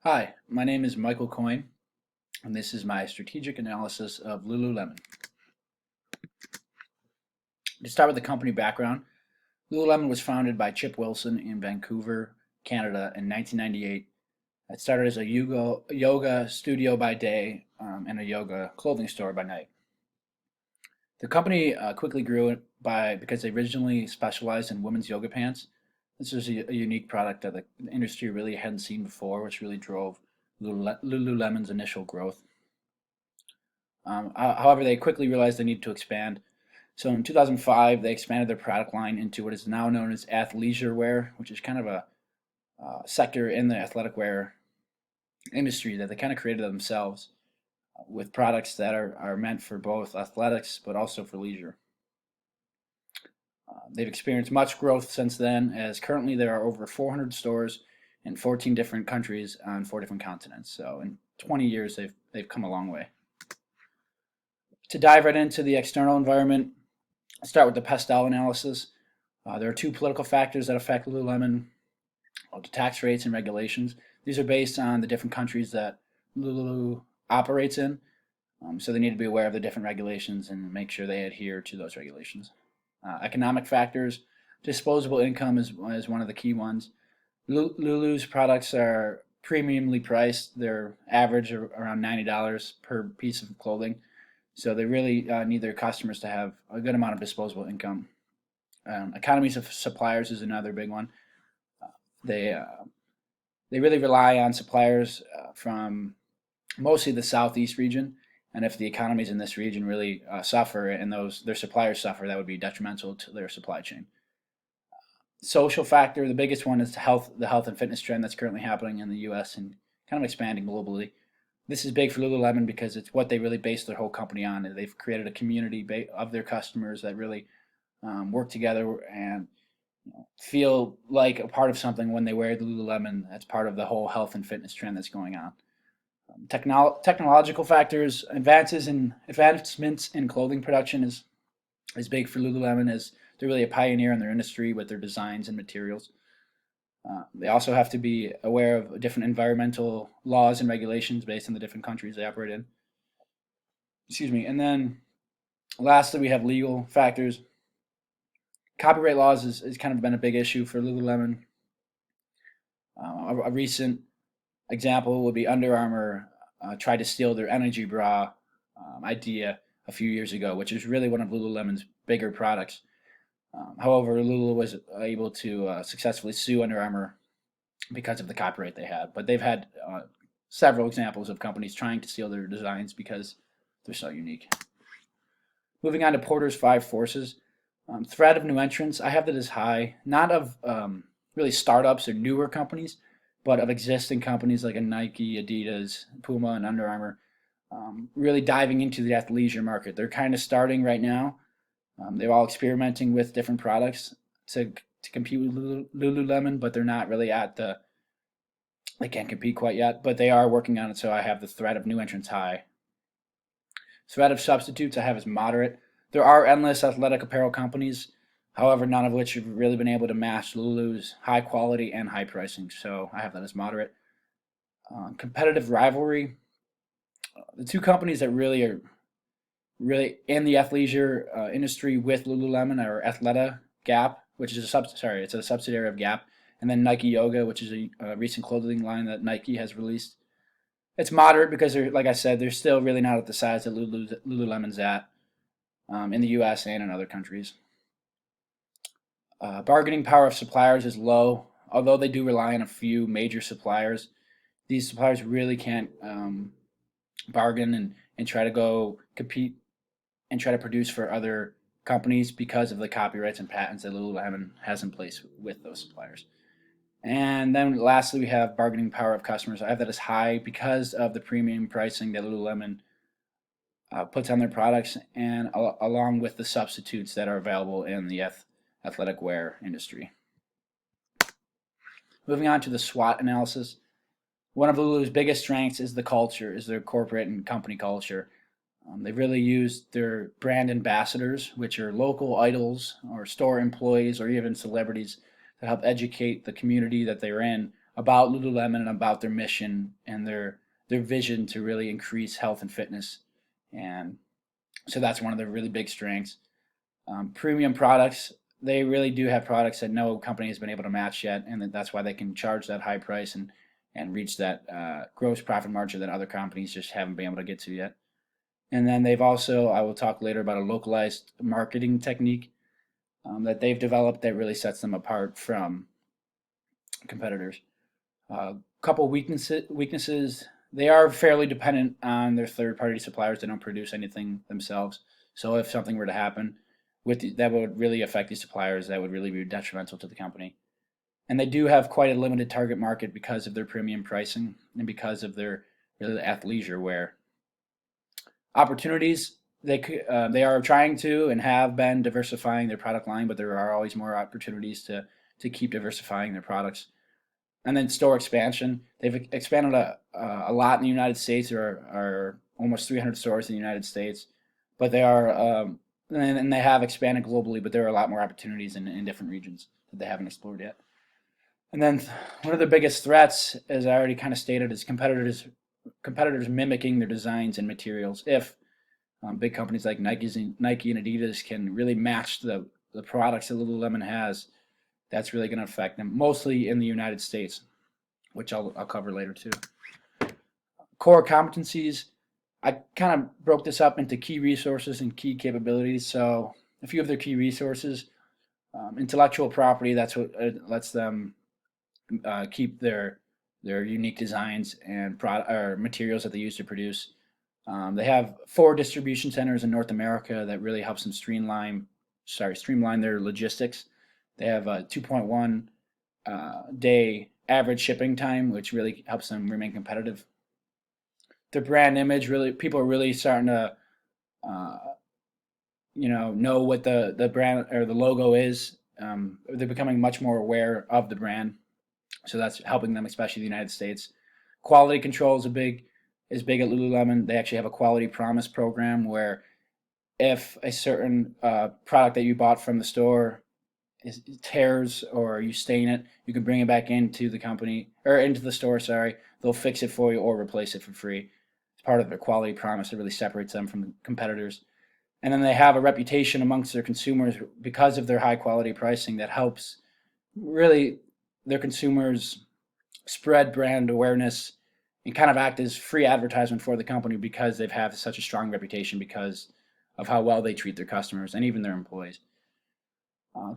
Hi, my name is Michael Coyne, and this is my strategic analysis of Lululemon. To start with the company background, Lululemon was founded by Chip Wilson in Vancouver, Canada in 1998. It started as a yoga studio by day and a yoga clothing store by night. The company quickly grew because they originally specialized in women's yoga pants. This was a unique product that the industry really hadn't seen before, which really drove Lululemon's initial growth. However, they quickly realized they needed to expand. So in 2005, they expanded their product line into what is now known as athleisure wear, which is kind of a sector in the athletic wear industry that they kind of created themselves with products that are meant for both athletics but also for leisure. They've experienced much growth since then, as currently there are over 400 stores in 14 different countries on 4 different continents. So in 20 years, they've come a long way. To dive right into the external environment, I'll start with the Pestel analysis. There are two political factors that affect Lululemon: the tax rates and regulations. These are based on the different countries that Lulu operates in, so they need to be aware of the different regulations and make sure they adhere to those regulations. Economic factors, disposable income is one of the key ones. Lulu's products are premiumly priced. They're average around $90 per piece of clothing. So they really need their customers to have a good amount of disposable income. Economies of suppliers is another big one. They they really rely on suppliers from mostly the southeast region, and if the economies in this region really suffer and their suppliers suffer, that would be detrimental to their supply chain. Social factor, the biggest one is the health and fitness trend that's currently happening in the U.S. and kind of expanding globally. This is big for Lululemon because it's what they really base their whole company on. And they've created a community of their customers that really work together and feel like a part of something when they wear the Lululemon. That's part of the whole health and fitness trend that's going on. Technological factors, advancements in clothing production is big for Lululemon, as they're really a pioneer in their industry with their designs and materials. They also have to be aware of different environmental laws and regulations based on the different countries they operate in. Excuse me. And then lastly, we have legal factors. Copyright laws is kind of been a big issue for Lululemon. A recent example would be Under Armour tried to steal their energy bra idea a few years ago, which is really one of Lululemon's bigger products. However, Lulu was able to successfully sue Under Armour because of the copyright they had. But they've had several examples of companies trying to steal their designs because they're so unique. Moving on to Porter's five forces. Threat of new entrants, I have that as high, not of really startups or newer companies, but of existing companies like a Nike, Adidas, Puma, and Under Armour, really diving into the athleisure market. They're kind of starting right now. They're all experimenting with different products to compete with Lululemon, but they're not really they can't compete quite yet, but they are working on it, so I have the threat of new entrants high. Threat of substitutes I have as moderate. There are endless athletic apparel companies, however, none of which have really been able to match Lulu's high quality and high pricing, so I have that as moderate. Competitive rivalry. The two companies that really are really in the athleisure industry with Lululemon are Athleta, Gap, which is it's a subsidiary of Gap, and then Nike Yoga, which is a recent clothing line that Nike has released. It's moderate because like I said, they're still really not at the size that Lululemon's at in the U.S. and in other countries. Bargaining power of suppliers is low, although they do rely on a few major suppliers. These suppliers really can't bargain and try to go compete and try to produce for other companies because of the copyrights and patents that Lululemon has in place with those suppliers. And then lastly, we have bargaining power of customers. I have that as high because of the premium pricing that Lululemon puts on their products, and along with the substitutes that are available in the athletic wear industry. Moving on to the SWOT analysis. One of Lulu's biggest strengths is the culture, is their corporate and company culture. They really use their brand ambassadors, which are local idols or store employees or even celebrities, to help educate the community that they're in about Lululemon and about their mission and their vision to really increase health and fitness. And so that's one of their really big strengths. Premium products, they really do have products that no company has been able to match yet, and that's why they can charge that high price and reach that gross profit margin that other companies just haven't been able to get to yet. And then they've also, I will talk later about a localized marketing technique that they've developed that really sets them apart from competitors. Couple weaknesses. They are fairly dependent on their third-party suppliers. They don't produce anything themselves. So if something were to happen that would really affect these suppliers, that would really be detrimental to the company. And they do have quite a limited target market because of their premium pricing and because of their really athleisure wear. Opportunities, they are trying to and have been diversifying their product line, but there are always more opportunities to keep diversifying their products. And then store expansion. They've expanded a lot in the United States. There are almost 300 stores in the United States, but they are and they have expanded globally. But there are a lot more opportunities in different regions that they haven't explored yet. And then one of the biggest threats, as I already kind of stated, is competitors mimicking their designs and materials. If big companies like Nike and Adidas can really match the products that Lululemon has, that's really going to affect them, mostly in the United States, which I'll cover later too. Core competencies, I kind of broke this up into key resources and key capabilities. So a few of their key resources, intellectual property, that's what lets them keep their unique designs and materials that they use to produce. They have 4 distribution centers in North America that really helps them streamline their logistics. They have a 2.1 day average shipping time, which really helps them remain competitive. Their brand image, really, people are really starting to, know what the brand or the logo is. They're becoming much more aware of the brand, so that's helping them, especially in the United States. Quality control is big at Lululemon. They actually have a quality promise program where if a certain product that you bought from the store tears or you stain it, you can bring it back into the company or into the store. They'll fix it for you or replace it for free. It's part of their quality promise that really separates them from the competitors. And then they have a reputation amongst their consumers because of their high quality pricing that helps really their consumers spread brand awareness and kind of act as free advertisement for the company because they've had such a strong reputation because of how well they treat their customers and even their employees.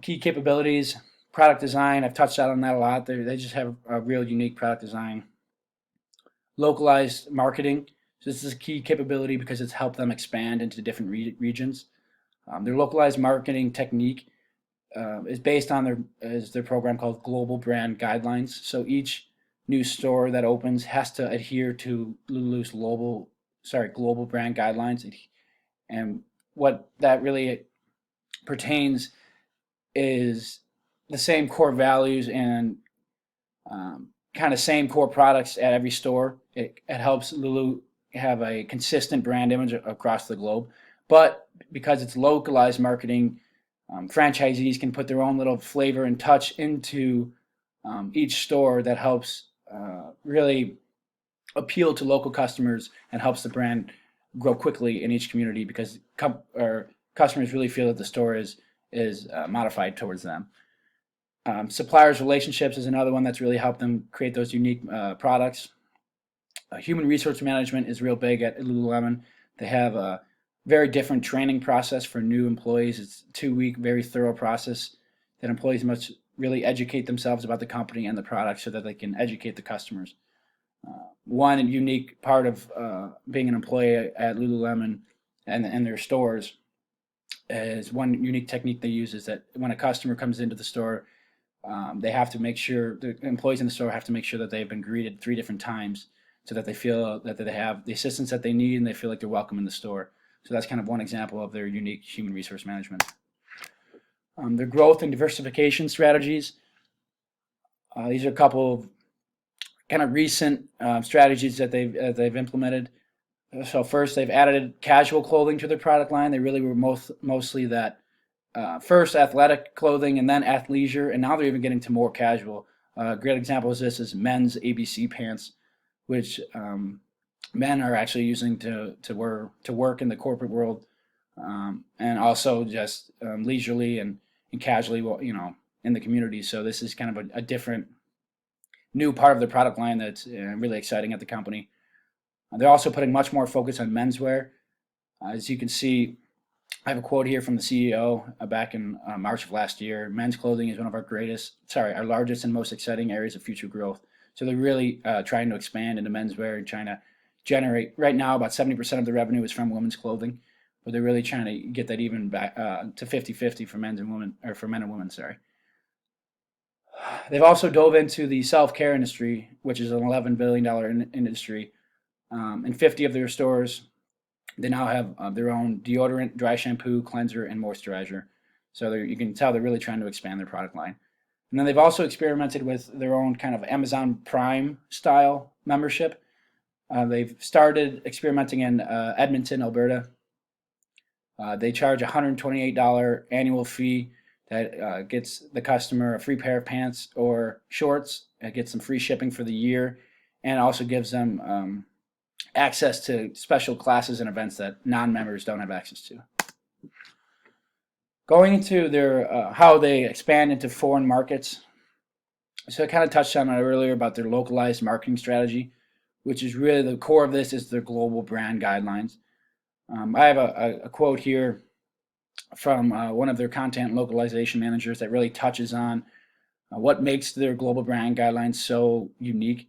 Key capabilities, product design, I've touched on that a lot. They just have a real unique product design. Localized marketing, so this is a key capability because it's helped them expand into different regions. Their localized marketing technique is based on their program called Global Brand Guidelines. So each new store that opens has to adhere to Lulu's global brand guidelines. And what that really pertains is the same core values and kind of same core products at every store. It helps Lulu have a consistent brand image across the globe. But because it's localized marketing, franchisees can put their own little flavor and touch into each store that helps really appeal to local customers and helps the brand grow quickly in each community because customers really feel that the store is modified towards them. Suppliers relationships is another one that's really helped them create those unique products. Human resource management is real big at Lululemon. They have a very different training process for new employees. It's a 2-week, very thorough process that employees must really educate themselves about the company and the product so that they can educate the customers. One unique part of being an employee at Lululemon and their stores is one unique technique they use is that when a customer comes into the store, they have to make sure, the employees in the store have to make sure that they've been greeted 3 different times so that they feel that they have the assistance that they need and they feel like they're welcome in the store. So that's kind of one example of their unique human resource management. Their growth and diversification strategies. These are a couple of kind of recent strategies that they've implemented. So first, they've added casual clothing to their product line. They really were mostly that first athletic clothing and then athleisure, and now they're even getting to more casual. A great example of this is men's ABC pants, which men are actually using to work in the corporate world, and also just leisurely and casually, in the community. So this is kind of a different new part of the product line that's really exciting at the company. They're also putting much more focus on menswear. As you can see, I have a quote here from the CEO back in March of last year. Men's clothing is one of our largest and most exciting areas of future growth. So they're really trying to expand into menswear and trying to generate, right now, about 70% of the revenue is from women's clothing, but they're really trying to get that even back to 50-50 for men and women, sorry. They've also dove into the self-care industry, which is an $11 billion industry. In 50 of their stores, they now have their own deodorant, dry shampoo, cleanser, and moisturizer. So you can tell they're really trying to expand their product line. And then they've also experimented with their own kind of Amazon Prime style membership. They've started experimenting in Edmonton, Alberta. They charge a $128 annual fee that gets the customer a free pair of pants or shorts. It gets them free shipping for the year, and also gives them access to special classes and events that non-members don't have access to. Going into their how they expand into foreign markets. So I kind of touched on it earlier about their localized marketing strategy, which is really the core of this is their global brand guidelines. I have a quote here from one of their content localization managers that really touches on what makes their global brand guidelines so unique.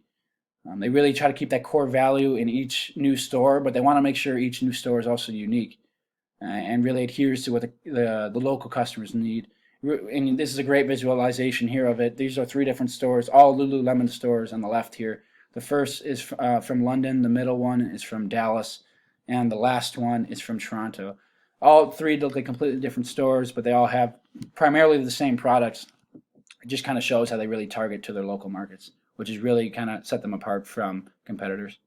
They really try to keep that core value in each new store, but they want to make sure each new store is also unique and really adheres to what the local customers need. And this is a great visualization here of it. These are 3 different stores, all Lululemon stores on the left here. The first is from London, the middle one is from Dallas, and the last one is from Toronto. All 3 look like completely different stores, but they all have primarily the same products. It just kind of shows how they really target to their local markets, which is really kind of set them apart from competitors.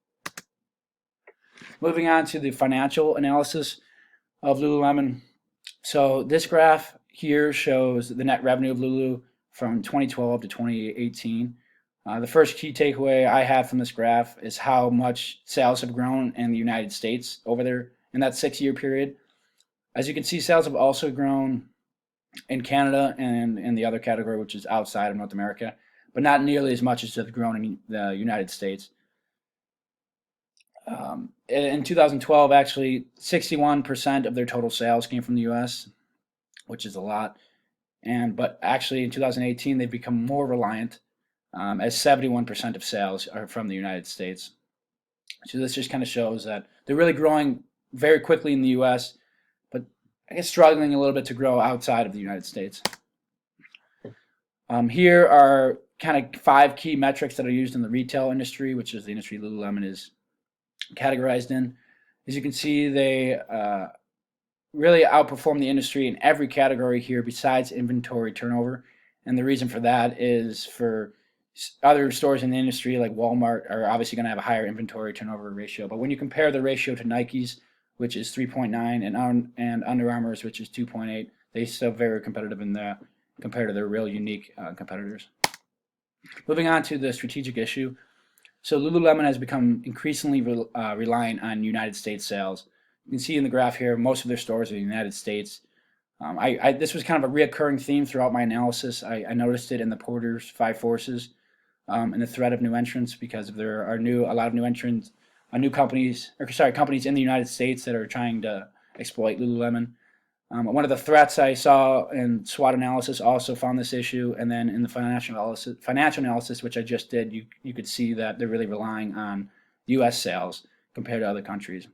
Moving on to the financial analysis of Lululemon. So this graph here shows the net revenue of Lulu from 2012 to 2018. The first key takeaway I have from this graph is how much sales have grown in the United States over there in that 6-year period. As you can see, sales have also grown in Canada and in the other category, which is outside of North America, but not nearly as much as have grown in the United States. In 2012, actually, 61% of their total sales came from the U.S., which is a lot. But actually, in 2018, they've become more reliant, as 71% of sales are from the United States. So this just kind of shows that they're really growing very quickly in the U.S., but I guess struggling a little bit to grow outside of the United States. Here are kind of 5 key metrics that are used in the retail industry, which is the industry Lululemon is categorized in. As you can see, they really outperform the industry in every category here besides inventory turnover. And the reason for that is for other stores in the industry like Walmart are obviously going to have a higher inventory turnover ratio. But when you compare the ratio to Nike's, which is 3.9, and Under Armour's, which is 2.8, they still very competitive compared to their real unique competitors. Moving on to the strategic issue. So Lululemon has become increasingly reliant on United States sales. You can see in the graph here, most of their stores are in the United States. This was kind of a reoccurring theme throughout my analysis. I noticed it in the Porter's 5 Forces and the threat of new entrants, because there are a lot of new entrants, companies in the United States that are trying to exploit Lululemon. One of the threats I saw in SWOT analysis also found this issue, and then in the financial analysis, which I just did, you could see that they're really relying on U.S. sales compared to other countries.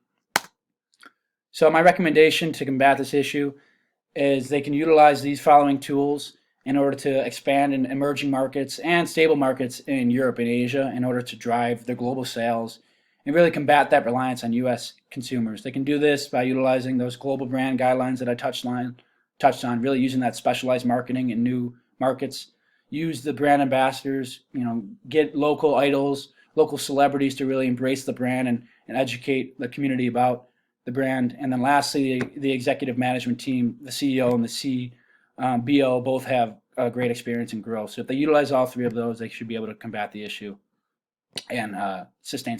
So my recommendation to combat this issue is they can utilize these following tools in order to expand in emerging markets and stable markets in Europe and Asia in order to drive their global sales and really combat that reliance on U.S. consumers. They can do this by utilizing those global brand guidelines that I touched on, really using that specialized marketing in new markets. Use the brand ambassadors, get local idols, local celebrities to really embrace the brand and educate the community about the brand. And then lastly, the executive management team, the CEO and the CBO, both have a great experience and growth. So if they utilize all three of those, they should be able to combat the issue and sustain